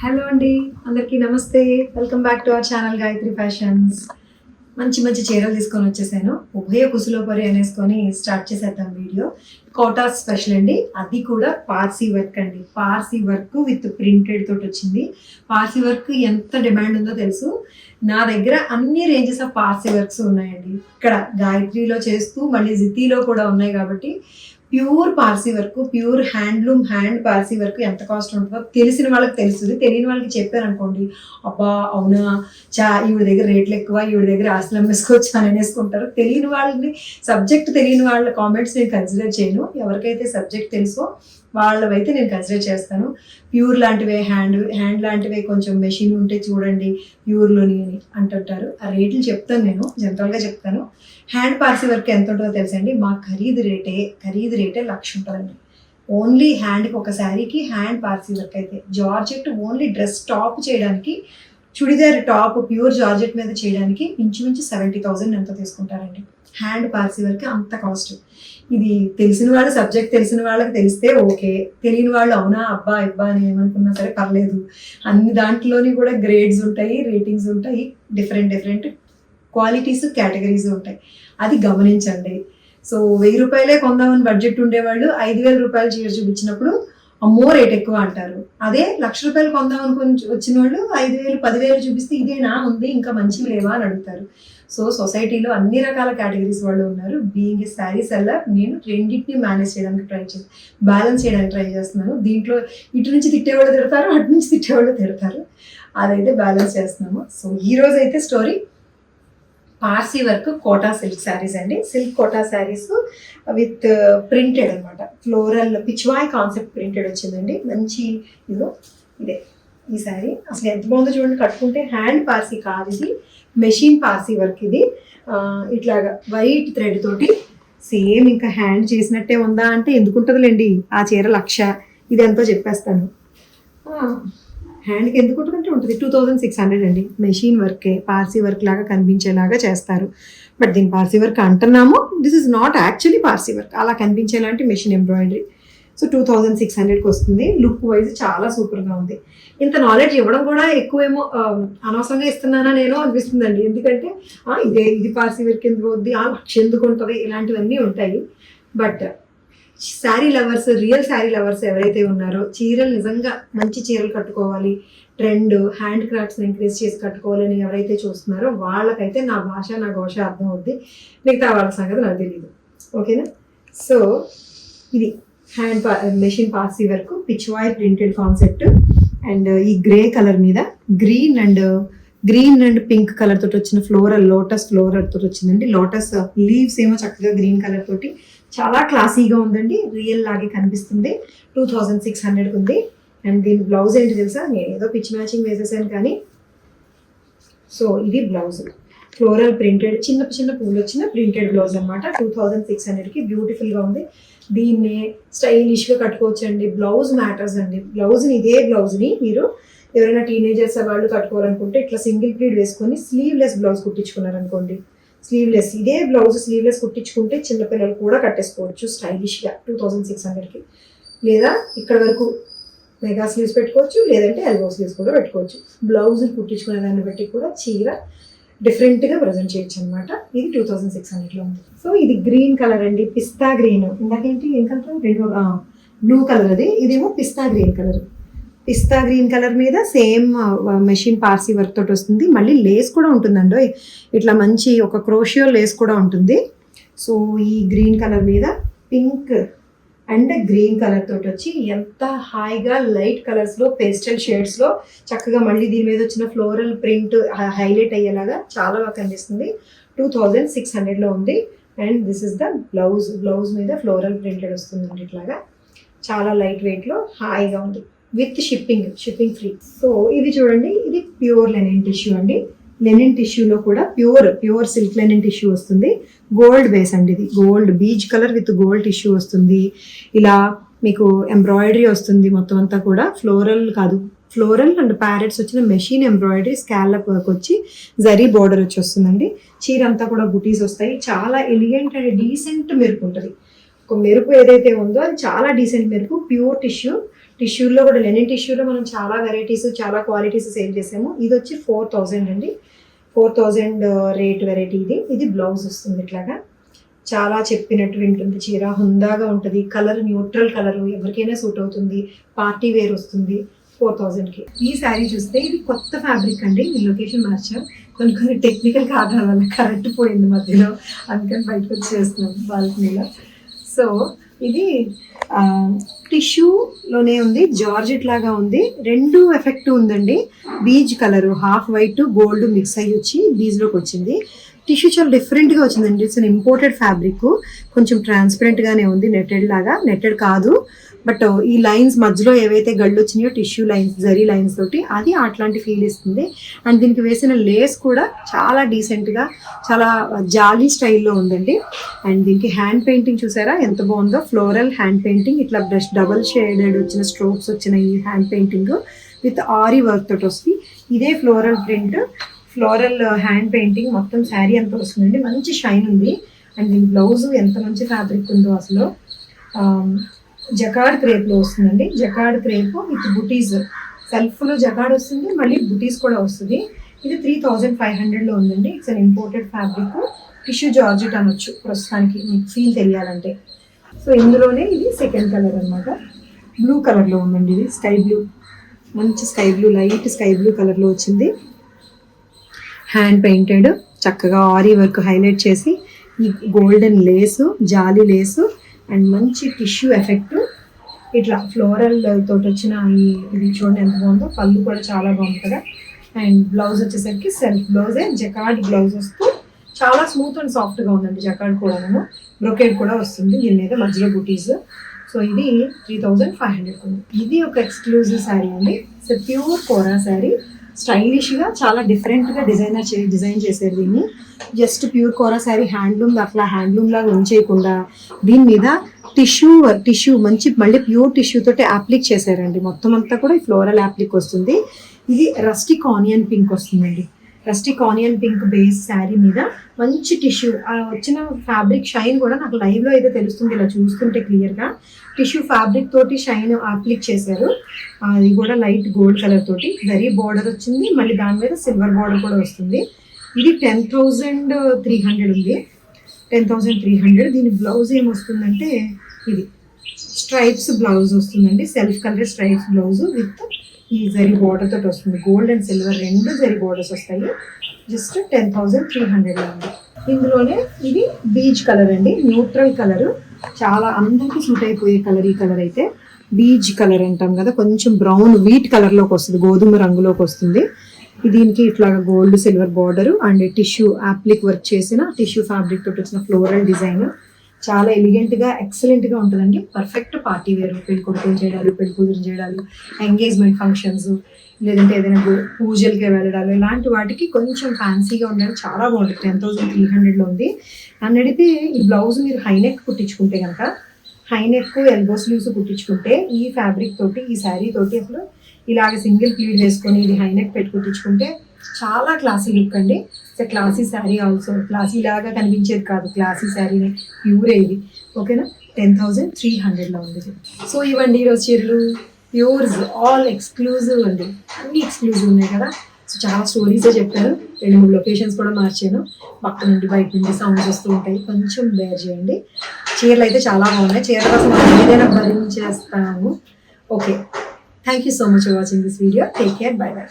Hello అండి, అందరికీ నమస్తే. Welcome back to our channel Gayatri fashions. మంచి మంచి చీరలు తీసుకొని వచ్చేసాను. ఉభయ కుసులోపరి అనేసుకొని స్టార్ట్ చేసేద్దాం వీడియో. కోటా స్పెషల్ అండి, అది కూడా పార్సీ వర్క్ అండి. పార్సీ వర్క్ విత్ ప్రింటెడ్ తోటి వచ్చింది. పార్సీ వర్క్ ఎంత డిమాండ్ ఉందో తెలుసు. నా దగ్గర అన్ని రేంజెస్ ఆఫ్ పార్సీ వర్క్స్ ఉన్నాయండి. ఇక్కడ గాయత్రిలో చేస్తూ మళ్ళీ జితీలో కూడా ఉన్నాయి కాబట్టి pure Parsi work, pure handloom hand Parsi work ఎంత కాస్ట్ ఉంటుందో తెలిసిన వాళ్ళకి తెలుస్తుంది. తెలియని వాళ్ళకి చెప్పారు అనుకోండి, అబ్బా అవునా ఈవిడ దగ్గర రేట్లు ఎక్కువ, ఈవిడ దగ్గర ఆస్తులు అమ్మేసుకోవచ్చు అని అనేసుకుంటారు. తెలియని వాళ్ళని, సబ్జెక్ట్ తెలియని వాళ్ళ కామెంట్స్ నేను కన్సిడర్ చేయను. ఎవరికైతే సబ్జెక్ట్ తెలుసో వాళ్ళవైతే నేను కన్సిడర్ చేస్తాను. ప్యూర్ లాంటివే, హ్యాండ్ లాంటివే కొంచెం మెషిన్ ఉంటే చూడండి ప్యూర్లోని అని అంటుంటారు. ఆ రేట్లు చెప్తాను, నేను జనరల్గా చెప్తాను. హ్యాండ్ పార్సీ వర్క్ ఎంత ఉంటుందో తెలుసండి. మా ఖరీదు రేటే 1,00,000 ఉంటుందండి. ఓన్లీ హ్యాండ్కి, ఒక శారీకి హ్యాండ్ పార్సీ వర్క్ అయితే. జార్జెట్ ఓన్లీ డ్రెస్ టాప్ చేయడానికి, చుడిదార్ టాప్ ప్యూర్ జార్జెట్ మీద చేయడానికి ఇంచుమించు 70,000 ఎంత తీసుకుంటారండి. హ్యాండ్ పార్సీ వర్క్ అంత కాస్ట్. ఇది తెలిసిన వాళ్ళు, సబ్జెక్ట్ తెలిసిన వాళ్ళకి తెలిస్తే ఓకే, తెలియని వాళ్ళు అవునా అబ్బా ఇబ్బా అని ఏమనుకున్నా సరే పర్లేదు. అన్ని దాంట్లోని కూడా గ్రేడ్స్ ఉంటాయి, రేటింగ్స్ ఉంటాయి, డిఫరెంట్ క్వాలిటీస్, కేటగిరీస్ ఉంటాయి. అది గమనించండి. సో 1,000 రూపాయలే కొందామని బడ్జెట్ ఉండేవాళ్ళు 5,000 రూపాయలు చీర చూపించినప్పుడు అమ్మో రేట్ ఎక్కువ అంటారు. అదే 1,00,000 రూపాయలు కొందాం అనుకుని వచ్చిన వాళ్ళు 5,000 10,000 చూపిస్తే ఇదేనా ఉంది ఇంకా మంచివి లేవా అని అడుగుతారు. సో సొసైటీలో అన్ని రకాల కేటగిరీస్ వాళ్ళు ఉన్నారు. బీయింగ్ ఏ శారీ సెల్లర్, నేను రెండింటిని మేనేజ్ చేయడానికి బ్యాలెన్స్ చేయడానికి ట్రై చేస్తున్నాను. దీంట్లో ఇటు నుంచి తిట్టేవాళ్ళు తిడతారు, అటు నుంచి తిట్టేవాళ్ళు తిడతారు. అదైతే బ్యాలెన్స్ చేస్తున్నాము. సో ఈ రోజు అయితే story Parsi work Kota silk saris అండి. Silk Kota saris with printed అనమాట. ఫ్లోరల్ పిచ్వాయ్ కాన్సెప్ట్ ప్రింటెడ్ వచ్చిందండి. మంచి ఇదే ఈ శారీ. అసలు ఎంత బాగుందో చూడండి. కట్టుకుంటే హ్యాండ్ పార్సీ కాదు, ఇది మెషిన్ పార్సీ వర్క్. ఇది ఇట్లాగా వైట్ థ్రెడ్ తోటి సేమ్ ఇంకా హ్యాండ్ చేసినట్టే ఉందా అంటే ఎందుకుంటుందిలేండి. ఆ చీర 1,00,000, ఇది ఎంతో చెప్పేస్తాను. హ్యాండ్కి ఎందుకు ఉంటుందంటే ఉంటుంది. 2,600 అండి. మెషిన్ వర్కే, పార్సీ వర్క్ లాగా కనిపించేలాగా చేస్తారు. బట్ దీని పార్సీ వర్క్ అంటున్నాము, this is not actually Parsi work. అలా కనిపించేలాంటి మెషిన్ ఎంబ్రాయిడరీ. సో 2,600కి వస్తుంది. లుక్ వైజ్ చాలా సూపర్గా ఉంది. ఇంత నాలెడ్జ్ ఇవ్వడం కూడా ఎక్కువేమో అనవసరంగా ఇస్తున్నానా నేను అనిపిస్తుందండి. ఎందుకంటే ఇది పార్సీ వర్క్ ఎందుకు వద్ది, 1,00,000 ఎందుకు ఉంటుంది, ఇలాంటివన్నీ ఉంటాయి. But sari lovers, real sari lovers ఎవరైతే ఉన్నారో, చీరలు నిజంగా మంచి చీరలు కట్టుకోవాలి, ట్రెండ్ హ్యాండ్ క్రాఫ్ట్స్ని ఎంకరేజ్ చేసి కట్టుకోవాలని ఎవరైతే చూస్తున్నారో వాళ్ళకైతే నా భాష, నా ఘోష అర్థం అవుద్ది. మిగతా వాళ్ళ సంగతి నాకు తెలియదు. ఓకేనా? సో ఇది hand machine Parsi work, Pichwai printed concept. And ఈ గ్రే కలర్ మీద గ్రీన్ అండ్ పింక్ కలర్ తోటి వచ్చిన ఫ్లోరల్, లోటస్ ఫ్లోరల్ తోటి వచ్చిందండి. లోటస్ లీవ్స్ ఏమో చక్కగా గ్రీన్ కలర్ తోటి చాలా క్లాసీగా ఉందండి. రియల్ లాగే కనిపిస్తుంది. 2,600 ఉంది. అండ్ దీని బ్లౌజ్ ఏంటి తెలుసా, నేను ఏదో పిచ్ మ్యాచింగ్ వేసేసాను కానీ. సో ఇది బ్లౌజ్ ఫ్లోరల్ ప్రింటెడ్, చిన్న పూలు వచ్చిన ప్రింటెడ్ బ్లౌజ్ అనమాట. 2,600కి బ్యూటిఫుల్గా ఉంది. దీన్ని స్టైలిష్గా కట్టుకోవచ్చు అండి. బ్లౌజ్ మ్యాటర్స్ అండి. ఇదే బ్లౌజ్ని మీరు ఎవరైనా టీనేజర్స్ వాళ్ళు కట్టుకోవాలనుకుంటే ఇట్లా సింగిల్ ప్లీడ్ వేసుకొని స్లీవ్లెస్ బ్లౌజ్ కుట్టించుకున్నారనుకోండి, స్లీవ్లెస్, ఇదే బ్లౌజ్ స్లీవ్లెస్ కుట్టించుకుంటే చిన్నపిల్లలు కూడా కట్టేసుకోవచ్చు స్టైలిష్గా 2,600కి. లేదా ఇక్కడ వరకు మెగా స్లీవ్స్ పెట్టుకోవచ్చు, లేదంటే ఎల్బో స్లీవ్స్ కూడా పెట్టుకోవచ్చు. బ్లౌజ్ కుట్టించుకునే దాన్ని బట్టి కూడా చీర డిఫరెంట్గా ప్రజెంట్ చేయొచ్చు అనమాట. ఇది 2,600లో ఉంది. సో ఇది గ్రీన్ కలర్ అండి, పిస్తా గ్రీన్. ఇందాకేంటి ఏం కలర్, బ్లూ కలర్ అది, ఇదేమో పిస్తా గ్రీన్ కలర్. పిస్తా గ్రీన్ కలర్ మీద సేమ్ మెషిన్ పార్సీ వర్క్ తోటి వస్తుంది. మళ్ళీ లేస్ కూడా ఉంటుందండి, ఇట్లా మంచి ఒక క్రోషియో లేస్ కూడా ఉంటుంది. సో ఈ గ్రీన్ కలర్ మీద పింక్ అండ్ గ్రీన్ కలర్ తోటి వచ్చి ఎంత హాయిగా లైట్ కలర్స్లో, పేస్టల్ షేడ్స్లో చక్కగా మళ్ళీ దీని మీద వచ్చిన ఫ్లోరల్ ప్రింట్ హైలైట్ అయ్యేలాగా చాలా బాగా కనిపిస్తుంది. 2,600లో ఉంది. And this is the blouse మీద ఫ్లోరల్ ప్రింటెడ్ వస్తుందండి. ఇట్లాగా చాలా లైట్ వెయిట్లో హాయిగా ఉంది. With shipping free. సో ఇది చూడండి, ఇది ప్యూర్ లెనిన్ టిష్యూ అండి. లెనిన్ టిష్యూలో కూడా ప్యూర్ సిల్క్ లెనిన్ టిష్యూ వస్తుంది. గోల్డ్ బేస్ అండి. ఇది gold beach colour with gold tissue వస్తుంది. ఇలా మీకు ఎంబ్రాయిడరీ వస్తుంది. మొత్తం అంతా కూడా ఫ్లోరల్ అండ్ ప్యారెట్స్ వచ్చిన మెషిన్ ఎంబ్రాయిడరీ, స్కాలప్ వర్క్ వచ్చి జరీ బోర్డర్ వచ్చి వస్తుందండి. చీర అంతా కూడా బుటీస్ వస్తాయి. చాలా ఎలిగెంట్ అండ్ డీసెంట్ మెరుపు ఉంటుంది. ఒక మెరుపు ఏదైతే ఉందో అది చాలా డీసెంట్ మెరుపు. ప్యూర్ టిష్యూ టిష్యూలో కూడా లెనిన్ టిష్యూలో మనం చాలా వెరైటీస్ చాలా క్వాలిటీస్ సేల్ చేసాము. ఇది వచ్చి 4000 అండి. 4000 రేట్ వెరైటీ ఇది బ్లౌజ్ వస్తుంది ఇట్లాగా. చాలా చెప్పినట్టు వింటుంది చీర, హుందాగా ఉంటుంది. కలర్ న్యూట్రల్ కలర్, ఎవరికైనా సూట్ అవుతుంది. పార్టీ వేర్ వస్తుంది 4000కి. ఈ శారీ చూస్తే ఇది కొత్త ఫ్యాబ్రిక్ అండి. ఈ లొకేషన్ మార్చాం, కొన్ని టెక్నికల్ కారణాల వల్ల కరెంట్ పోయింది మధ్యలో, అందుకని బయటకు వచ్చి చేస్తున్నాం బాల్కనీలో. సో ఇది టిష్యూలోనే ఉంది, జార్జెట్ లాగా ఉంది. రెండు ఎఫెక్ట్ ఉందండి. Beige colour half white gold mix అయ్యి వచ్చి బీజ్లోకి వచ్చింది. టిష్యూ చాలా డిఫరెంట్గా వచ్చిందండి. ఇట్స్ అన్ ఇంపోర్టెడ్ ఫ్యాబ్రిక్, కొంచెం ట్రాన్స్పరెంట్గానే ఉంది. నెట్టెడ్ లాగా, నెట్టెడ్ కాదు, బట్ ఈ లైన్స్ మధ్యలో ఏవైతే గళ్ళు వచ్చినాయో టిష్యూ లైన్స్, జరీ లైన్స్ తోటి, అది అట్లాంటి ఫీల్ ఇస్తుంది. అండ్ దీనికి వేసిన లేస్ కూడా చాలా డీసెంట్గా, చాలా జాలీ స్టైల్లో ఉందండి. అండ్ దీనికి హ్యాండ్ పెయింటింగ్ చూసారా ఎంత బాగుందో, ఫ్లోరల్ హ్యాండ్ పెయింటింగ్, ఇట్లా బ్రష్ డబల్ షేడెడ్ వచ్చిన స్ట్రోక్స్ వచ్చిన ఈ hand painting with ary work తోటి వస్తుంది. ఇదే floral print, floral hand painting మొత్తం శారీ అంతా వస్తుందండి. మంచి షైన్ ఉంది. అండ్ దీని బ్లౌజ్ ఎంత మంచి ఫ్యాబ్రిక్ ఉందో అసలు. జకార్డ్ క్రేప్లో వస్తుందండి. జకార్డ్ క్రేప్ విత్ బుటీస్, సెల్ఫ్లో జకార్డ్ వస్తుంది, మళ్ళీ బుటీస్ కూడా వస్తుంది. ఇది 3500లో ఉందండి. It's an imported fabric. Tissue georgette అనొచ్చు ప్రస్తుతానికి, మీకు ఫీల్ తెలియాలంటే. సో ఇందులోనే ఇది సెకండ్ కలర్ అనమాట. బ్లూ కలర్లో ఉందండి. ఇది స్కై బ్లూ, మంచి sky blue, light sky blue కలర్లో వచ్చింది. హ్యాండ్ పెయింటెడ్, చక్కగా ఆరీ వర్క్ హైలైట్ చేసి, ఈ golden lace, jali lace and మంచి టిష్యూ ఎఫెక్ట్, ఇట్లా ఫ్లోరల్ తోటి వచ్చిన ఇది చూడండి ఎంత బాగుందో. పళ్ళు కూడా చాలా బాగుంది కదా. అండ్ బ్లౌజ్ వచ్చేసరికి సెల్ఫ్ బ్లౌజే, జకార్డ్ బ్లౌజ్ వస్తూ చాలా స్మూత్ అండ్ సాఫ్ట్గా ఉందండి. జకార్డ్ కూడా బ్రొకేడ్ కూడా వస్తుంది దీని మీద, మధ్యలో బుటీస్. సో ఇది 3500 ఉంది. ఇది ఒక ఎక్స్క్లూజివ్ శారీ అండి. సో ప్యూర్ కోరా శారీ, స్టైలిష్గా చాలా డిఫరెంట్గా డిజైన్ చేశారు దీన్ని. జస్ట్ ప్యూర్ కోరా శారీ హ్యాండ్లూమ్, అట్లా హ్యాండ్లూమ్ లాగా ఉంచేయకుండా దీని మీద టిష్యూ మంచి మళ్ళీ ప్యూర్ టిష్యూ తోటి అప్లిక్ చేశారండి. మొత్తం అంతా కూడా ఈ ఫ్లోరల్ అప్లిక్ వస్తుంది. ఇది రస్టిక్ ఆనియన్ పింక్ వస్తుందండి. Rustic onion pink base sari మీద మంచి టిష్యూ వచ్చిన ఫ్యాబ్రిక్ షైన్ కూడా నాకు లైవ్లో అయితే తెలుస్తుంది, ఇలా చూస్తుంటే క్లియర్గా. టిష్యూ ఫ్యాబ్రిక్ తోటి షైన్ అప్లిక్ చేశారు. అది కూడా లైట్ గోల్డ్ కలర్ తోటి జరీ బార్డర్ వచ్చింది, మళ్ళీ దాని మీద సిల్వర్ బార్డర్ కూడా వస్తుంది. ఇది 10,300 ఉంది. 10,300. దీని బ్లౌజ్ ఏమొస్తుందంటే ఇది స్ట్రైప్స్ బ్లౌజ్ వస్తుందండి. Self colour stripes blouse with ఈ జరీ బార్డర్ తోటి వస్తుంది. గోల్డ్ అండ్ సిల్వర్ రెండు జరీ బార్డర్స్ వస్తాయి. జస్ట్ 10,300 ఉంది. ఇందులోనే ఇది బీచ్ కలర్ అండి, న్యూట్రల్ కలర్, చాలా అందరికీ సూట్ అయిపోయే కలర్. ఈ కలర్ అయితే బీచ్ కలర్ అంటాం కదా, కొంచెం బ్రౌన్ వీట్ కలర్లోకి వస్తుంది, గోధుమ రంగులోకి వస్తుంది. దీనికి ఇట్లాగా gold silver border and tissue అప్లిక్ work చేసిన టిష్యూ ఫ్యాబ్రిక్ తోటి వచ్చిన ఫ్లోరల్ డిజైన్ చాలా ఎలిగెంట్గా ఎక్సలెంట్గా ఉంటుందండి. పర్ఫెక్ట్ పార్టీ వేర్, పెళ్లి కొడుకులు చేయడాలు, పెళ్లి కూతురు చేయడాలు, ఎంగేజ్మెంట్ ఫంక్షన్స్, లేదంటే ఏదైనా పూజలకి వెళ్ళడాలు, ఇలాంటి వాటికి కొంచెం ఫ్యాన్సీగా ఉండడానికి చాలా బాగుంటుంది. 10,300లో ఉంది. నన్ను అడిగితే ఈ బ్లౌజ్ మీరు హైనెక్ కుట్టించుకుంటే కనుక, హైనెక్ ఎల్బో స్లీవ్స్ కుట్టించుకుంటే ఈ ఫ్యాబ్రిక్ తోటి, ఈ శారీ తోటి అసలు ఇలాగ సింగిల్ ప్లీడ్ వేసుకొని ఇది హైనెక్ పెట్టి కుట్టించుకుంటే చాలా క్లాసీ లుక్ అండి. క్లాసీ శారీ ఆల్సో, క్లాసీ లాగా కనిపించేది కాదు, క్లాసీ శారీనే, ప్యూరే ఇది. ఓకేనా, 10,300లో ఉంది. సో ఇవ్వండి ఈరోజు చీరలు, ప్యూర్స్, ఆల్ ఎక్స్క్లూజివ్ అండి, అన్ని ఎక్స్క్లూజివ్ ఉన్నాయి కదా. సో చాలా స్టోరీసే చెప్పాను, 2-3 లొకేషన్స్ కూడా మార్చాను. పక్క నుండి బయట నుండి సౌండ్స్ వస్తూ ఉంటాయి, కొంచెం బేర్ చేయండి. చీరలు అయితే చాలా బాగున్నాయి. చీరల కోసం ఏదైనా భరించేస్తాను. Okay, thank you so much for watching this video. Take care, bye by.